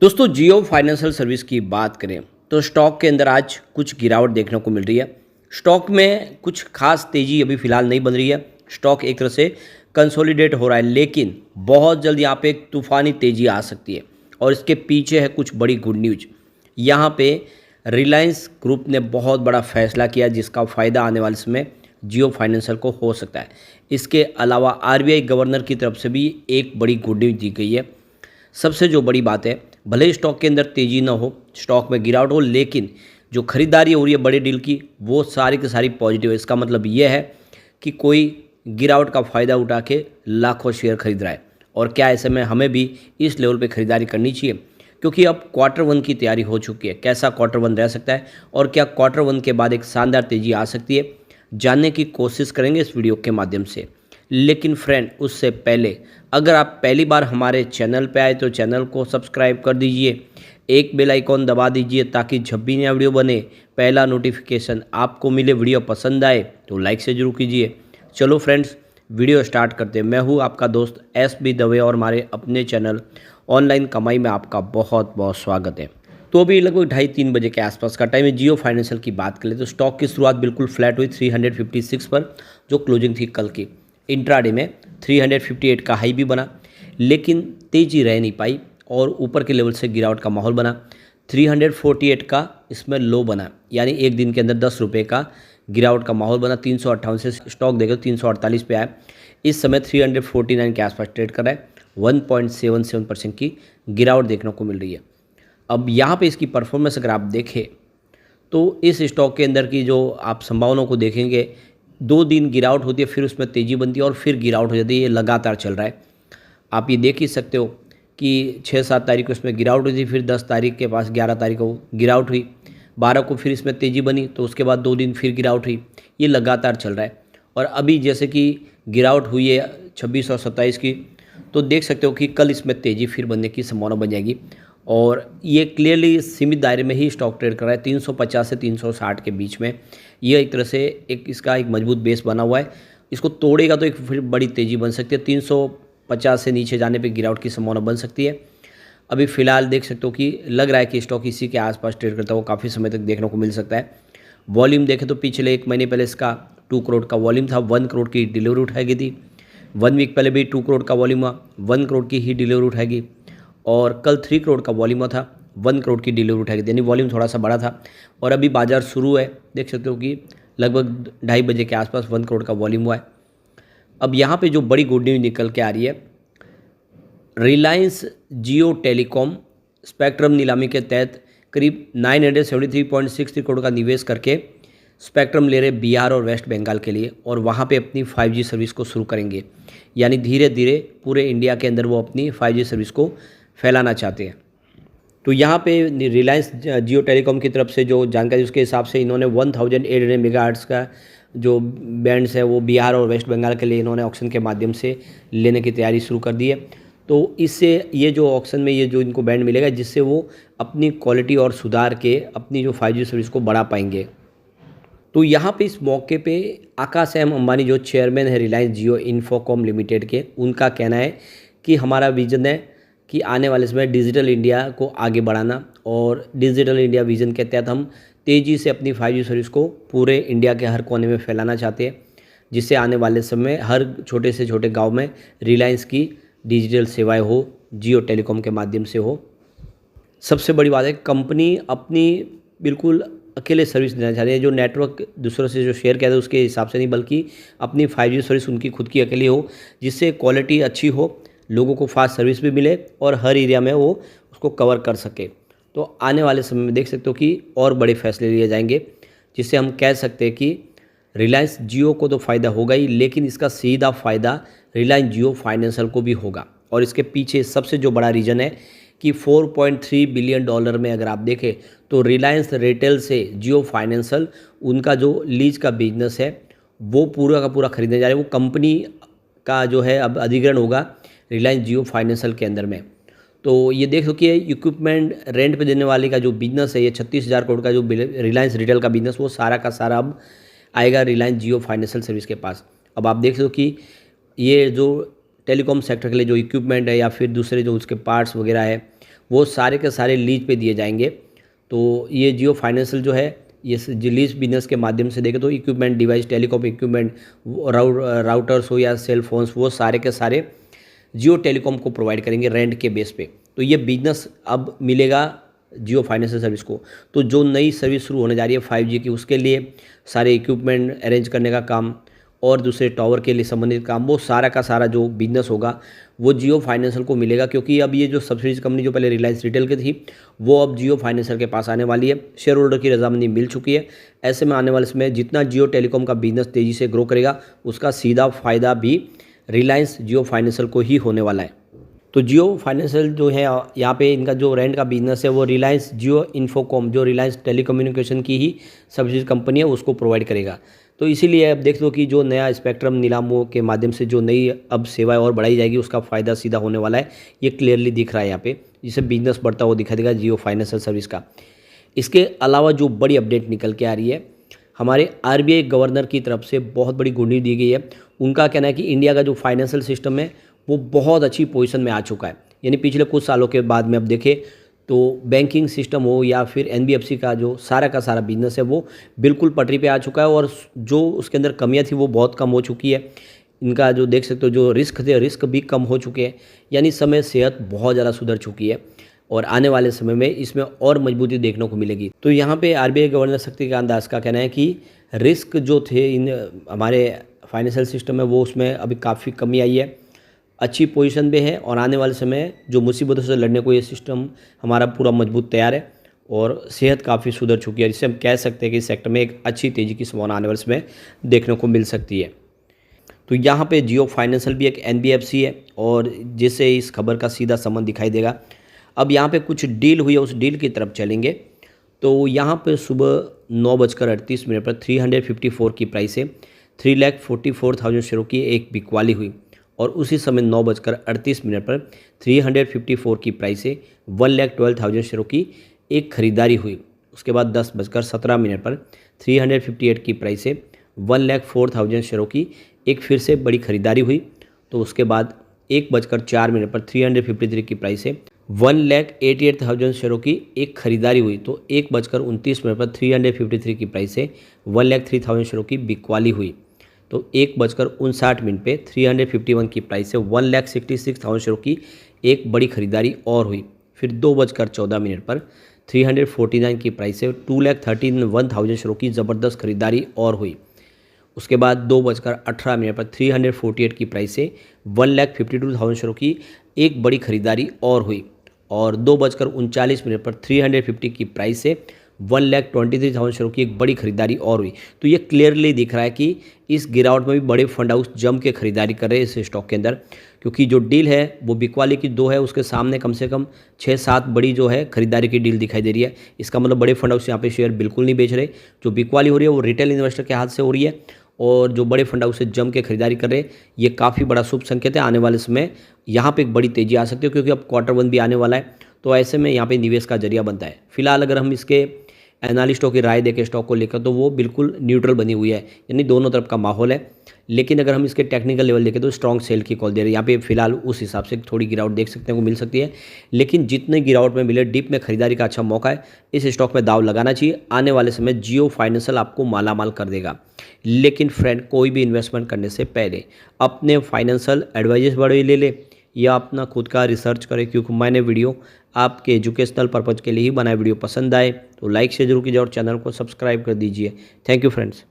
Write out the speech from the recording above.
दोस्तों जियो financial service की बात करें तो स्टॉक के अंदर आज कुछ गिरावट देखने को मिल रही है। स्टॉक में कुछ खास तेज़ी अभी फ़िलहाल नहीं बन रही है। स्टॉक एक तरह से कंसोलिडेट हो रहा है, लेकिन बहुत जल्द यहाँ पे एक तूफ़ानी तेज़ी आ सकती है और इसके पीछे है कुछ बड़ी गुड न्यूज। यहाँ पे रिलायंस ग्रुप ने बहुत बड़ा फैसला किया जिसका फ़ायदा आने वाले समय जियो फाइनेंशियल को हो सकता है। इसके अलावा आरबीआई गवर्नर की तरफ से भी एक बड़ी गुड न्यूज दी गई है। सबसे जो बड़ी बात है, भले ही स्टॉक के अंदर तेज़ी ना हो, स्टॉक में गिरावट हो, लेकिन जो खरीदारी हो रही है बड़े डील की वो सारी की सारी पॉजिटिव है। इसका मतलब ये है कि कोई गिरावट का फ़ायदा उठा के लाखों शेयर खरीद रहा है। और क्या ऐसे में हमें भी इस लेवल पे खरीदारी करनी चाहिए, क्योंकि अब क्वार्टर वन की तैयारी हो चुकी है। कैसा क्वार्टर वन रह सकता है और क्या क्वार्टर वन के बाद एक शानदार तेज़ी आ सकती है, जानने की कोशिश करेंगे इस वीडियो के माध्यम से। लेकिन फ्रेंड, उससे पहले अगर आप पहली बार हमारे चैनल पे आए तो चैनल को सब्सक्राइब कर दीजिए, एक बेल आइकॉन दबा दीजिए ताकि जब भी नया वीडियो बने पहला नोटिफिकेशन आपको मिले। वीडियो पसंद आए तो लाइक से जरूर कीजिए। चलो फ्रेंड्स, वीडियो स्टार्ट करते हैं। मैं हूँ आपका दोस्त SB दवे और हमारे अपने चैनल ऑनलाइन कमाई में आपका बहुत बहुत स्वागत है। तो अभी लगभग 2:30-3 बजे के आसपास का टाइम है। जियो फाइनेंशियल की बात करें तो स्टॉक की शुरुआत बिल्कुल फ्लैट हुई 356 पर, जो क्लोजिंग थी कल की। इंट्राडे में 358 का हाई भी बना, लेकिन तेज़ी रह नहीं पाई और ऊपर के लेवल से गिरावट का माहौल बना। 348 का इसमें लो बना, यानी एक दिन के अंदर 10 रुपये का गिरावट का माहौल बना। 358 से स्टॉक देखो 348 पे आया। इस समय 349 के आसपास ट्रेड कर रहा है। 1.77% की गिरावट देखने को मिल रही है। अब यहाँ पे इसकी परफॉर्मेंस अगर आप देखें तो इस स्टॉक के अंदर की जो आप संभावनाओं को देखेंगे, 2 दिन गिरावट होती है, फिर उसमें तेज़ी बनती है और फिर गिरावट हो जाती है। ये लगातार चल रहा है। आप ये देख ही सकते हो कि 6-7 तारीख को इसमें गिरावट हुई थी, फिर 10 तारीख के पास 11 तारीख को गिरावट हुई, 12 को फिर इसमें तेज़ी बनी, तो उसके बाद 2 दिन फिर गिरावट हुई। ये लगातार चल रहा है। और अभी जैसे कि गिरावट हुई है 26 और 27 की, तो देख सकते हो कि कल इसमें तेज़ी फिर बनने की संभावना बन जाएगी। और ये क्लियरली सीमित दायरे में ही स्टॉक ट्रेड कर रहा है, 350 से 360 के बीच में। ये एक तरह से एक इसका एक मजबूत बेस बना हुआ है। इसको तोड़ेगा तो एक फिर बड़ी तेज़ी बन सकती है। 350 से नीचे जाने पे गिरावट की संभावना बन सकती है। अभी फ़िलहाल देख सकते हो कि लग रहा है कि स्टॉक इसी के आसपास ट्रेड करता हुआ काफ़ी समय तक देखने को मिल सकता है। वॉल्यूम देखें तो पिछले 1 महीने पहले इसका 2 करोड़ का वॉल्यूम था, 1 करोड़ की डिलीवरी उठाई गई थी। 1 वीक पहले भी 2 करोड़ का वॉल्यूम हुआ, 1 करोड़ की ही डिलीवरी उठाएगी। और कल 3 करोड़ का वॉल्यूम था, 1 करोड़ की डिलीवरी उठाई गई, यानी वॉल्यूम थोड़ा सा बड़ा था। और अभी बाजार शुरू है, देख सकते हो कि लगभग 2:30 बजे के आसपास 1 करोड़ का वॉल्यूम हुआ है। अब यहाँ पे जो बड़ी गुड न्यूज़ निकल के आ रही है, रिलायंस जियो टेलीकॉम स्पेक्ट्रम नीलामी के तहत करीब 973.63 करोड़ का निवेश करके स्पेक्ट्रम ले रहे बिहार और वेस्ट बंगाल के लिए, और वहाँ पे अपनी 5G सर्विस को शुरू करेंगे। यानी धीरे धीरे पूरे इंडिया के अंदर वो अपनी 5G सर्विस को फैलाना चाहते हैं। तो यहाँ पे रिलायंस जियो टेलीकॉम की तरफ से जो जानकारी, उसके हिसाब से इन्होंने 1800 मेगाहर्ट्ज़ का जो बैंड्स है वो बिहार और वेस्ट बंगाल के लिए इन्होंने ऑक्शन के माध्यम से लेने की तैयारी शुरू कर दी है। तो इससे ये जो ऑक्शन में ये जो इनको बैंड मिलेगा, जिससे वो अपनी क्वालिटी और सुधार के अपनी जो 5G सर्विस को बढ़ा पाएंगे। तो यहाँ पे इस मौके पे आकाश एम अंबानी जो चेयरमैन है रिलायंस जियो इन्फोकॉम लिमिटेड के, उनका कहना है कि हमारा विजन है कि आने वाले समय डिजिटल इंडिया को आगे बढ़ाना, और डिजिटल इंडिया विजन के तहत हम तेज़ी से अपनी 5G सर्विस को पूरे इंडिया के हर कोने में फैलाना चाहते हैं, जिससे आने वाले समय हर छोटे से छोटे गांव में रिलायंस की डिजिटल सेवाएं हो, जियो टेलीकॉम के माध्यम से हो। सबसे बड़ी बात है, कंपनी अपनी बिल्कुल अकेले सर्विस देना चाहती है। जो नेटवर्क दूसरों से जो शेयर किया था उसके हिसाब से नहीं, बल्कि अपनी 5G सर्विस उनकी खुद की अकेली हो, जिससे क्वालिटी अच्छी हो, लोगों को फास्ट सर्विस भी मिले और हर एरिया में वो उसको कवर कर सके। तो आने वाले समय में देख सकते हो कि और बड़े फैसले लिए जाएंगे, जिससे हम कह सकते हैं कि रिलायंस जियो को तो फ़ायदा होगा ही, लेकिन इसका सीधा फ़ायदा रिलायंस जियो फाइनेंशियल को भी होगा। और इसके पीछे सबसे जो बड़ा रीज़न है कि $4.3 बिलियन में अगर आप देखें तो रिलायंस रिटेल से जियो फाइनेंशियल, उनका जो लीज का बिजनेस है वो पूरा का पूरा खरीदने जा रहे हैं। वो कंपनी का जो है अब अधिग्रहण होगा रिलायंस जियो फाइनेंशियल के अंदर में। तो ये देख लो कि इक्विपमेंट रेंट पे देने वाले का जो बिजनेस है, ये 36,000 करोड़ का जो रिलायंस रिटेल का बिजनेस, वो सारा का सारा अब आएगा रिलायंस जियो फाइनेंशियल सर्विस के पास। अब आप देख लो कि ये जो टेलीकॉम सेक्टर के लिए जो इक्विपमेंट है या फिर दूसरे जो उसके पार्ट्स वगैरह है, वो सारे के सारे लीज पे दिए जाएंगे। तो ये जियो फाइनेंशियल जो है ये लीज बिजनेस के माध्यम से देखें तो equipment device, telecom equipment, routers हो या सेल फोन्स, वो सारे के सारे जियो टेलीकॉम को प्रोवाइड करेंगे रेंट के बेस पे। तो ये बिजनेस अब मिलेगा जियो फाइनेंशियल सर्विस को। तो जो नई सर्विस शुरू होने जा रही है 5G की, उसके लिए सारे इक्विपमेंट अरेंज करने का काम और दूसरे टावर के लिए संबंधित काम, वो सारा का सारा जो बिजनेस होगा वो जियो फाइनेंशियल को मिलेगा। क्योंकि अब ये जो सब्सिडीज कंपनी जो पहले रिलायंस रिटेल की थी वो अब जियो फाइनेंशियल के पास आने वाली है। शेयर होल्डर की रजामंदी मिल चुकी है। ऐसे में आने वाले समय जितना जियो टेलीकॉम का बिजनेस तेज़ी से ग्रो करेगा उसका सीधा फ़ायदा भी रिलायंस जियो फाइनेंशियल को ही होने वाला है। तो जियो फाइनेंशियल जो है यहाँ पे इनका जो रेंट का बिजनेस है वो रिलायंस जियो इन्फोकॉम, जो रिलायंस टेलीकम्युनिकेशन की ही सब्सिडी कंपनी है, उसको प्रोवाइड करेगा। तो इसीलिए अब देख लो कि जो नया स्पेक्ट्रम नीलामों के माध्यम से जो नई अब सेवाएं और बढ़ाई जाएगी उसका फ़ायदा सीधा होने वाला है। ये क्लियरली दिख रहा है यहाँ पे, जिससे बिजनेस बढ़ता हुआ दिखा देगा जियो फाइनेंशियल सर्विस का। इसके अलावा जो बड़ी अपडेट निकल के आ रही है, हमारे RBI गवर्नर की तरफ से बहुत बड़ी गुड न्यूज़ दी गई है। उनका कहना है कि इंडिया का जो फाइनेंशियल सिस्टम है वो बहुत अच्छी पोजीशन में आ चुका है। यानी पिछले कुछ सालों के बाद में अब देखें तो बैंकिंग सिस्टम हो या फिर NBFC का जो सारा का सारा बिजनेस है वो बिल्कुल पटरी पे आ चुका है और जो उसके अंदर कमियां थी वो बहुत कम हो चुकी है। इनका जो देख सकते हो जो रिस्क थे, रिस्क भी कम हो चुके हैं। यानी समय सेहत बहुत ज़्यादा सुधर चुकी है और आने वाले समय में इसमें और मजबूती देखने को मिलेगी। तो यहाँ पे RBI गवर्नर शक्तिकांत दास का कहना है कि रिस्क जो थे इन हमारे फाइनेंशियल सिस्टम में वो उसमें अभी काफ़ी कमी आई है, अच्छी पोजीशन पे है और आने वाले समय जो मुसीबतों से लड़ने को ये सिस्टम हमारा पूरा मजबूत तैयार है और सेहत काफ़ी सुधर चुकी है, जिससे हम कह सकते हैं कि इस सेक्टर में एक अच्छी तेज़ी की संभावना आने वाले समय देखने को मिल सकती है। तो यहाँ पे जियो फाइनेंशियल भी एक NBFC है और जिससे इस खबर का सीधा संबंध दिखाई देगा। अब यहाँ पे कुछ डील हुई है, उस डील की तरफ चलेंगे। तो यहाँ पे सुबह 9:38 पर 354 की प्राइस से 3,44,000 शेयरों की एक बिकवाली हुई और उसी समय 9:38 पर 354 की प्राइस से 1,12,000 शेयरों की एक खरीदारी हुई। उसके बाद 10:17 पर 358 की प्राइस से 1,04,000 शेयरों की एक फिर से बड़ी खरीदारी हुई। तो उसके बाद 1:04 पर 353 की प्राइस से 1,88,000 शेयरों की एक खरीदारी हुई। तो 1:29 पर 353 की प्राइस से 1,03,000 शेयरों की बिकवाली हुई। तो 1:59 पे 351 की प्राइस से 1,66,000 शेयरों की एक बड़ी खरीदारी और हुई। फिर 2:14 पर 349 की प्राइस से 2,31,000 शेयरों की ज़बरदस्त खरीदारी और हुई। उसके बाद 2:18 पर 348 की प्राइस से 1,52,000 शेयरों की एक बड़ी खरीदारी और हुई और 2:39 पर 350 की प्राइस से 1,23,000 शेयरों की एक बड़ी खरीदारी और हुई। तो ये क्लियरली दिख रहा है कि इस गिरावट में भी बड़े फंड हाउस जम के खरीदारी कर रहे हैं इस स्टॉक के अंदर, क्योंकि जो डील है वो बिकवाली की 2 है, उसके सामने कम से कम 6-7 बड़ी जो है खरीदारी की डील दिखाई दे रही है। इसका मतलब बड़े फंड हाउस यहाँ पे शेयर बिल्कुल नहीं बेच रहे। जो बिकवाली हो रही है वो रिटेल इन्वेस्टर के हाथ से हो रही है और जो बड़े फंड हाउस से जम के खरीदारी कर रहे हैं, ये काफ़ी बड़ा शुभ संकेत है। आने वाले समय यहाँ पे एक बड़ी तेज़ी आ सकती है क्योंकि अब Q1 भी आने वाला है। तो ऐसे में यहाँ पे निवेश का जरिया बनता है। फिलहाल अगर हम इसके एनालिस्टों की राय देखें स्टॉक को लेकर तो वो बिल्कुल न्यूट्रल बनी हुई है, यानी दोनों तरफ का माहौल है। लेकिन अगर हम इसके टेक्निकल लेवल देखें तो स्ट्रॉन्ग सेल की कॉल दे रहे हैं। यहाँ पे फिलहाल उस हिसाब से थोड़ी गिरावट देख सकते हैं को मिल सकती है, लेकिन जितने गिरावट में मिले डिप में खरीदारी का अच्छा मौका है। इस स्टॉक में दाव लगाना चाहिए। आने वाले समय जियो फाइनेंशियल आपको मालामाल कर देगा। लेकिन फ्रेंड, कोई भी इन्वेस्टमेंट करने से पहले अपने फाइनेंशियल एडवाइजर्स बड़े ले ले या अपना खुद का रिसर्च करें, क्योंकि मैंने वीडियो आपके एजुकेशनल पर्पज़ के लिए ही बनाया। वीडियो पसंद आए तो लाइक शेयर जरूर कीजिए और चैनल को सब्सक्राइब कर दीजिए। Thank you friends.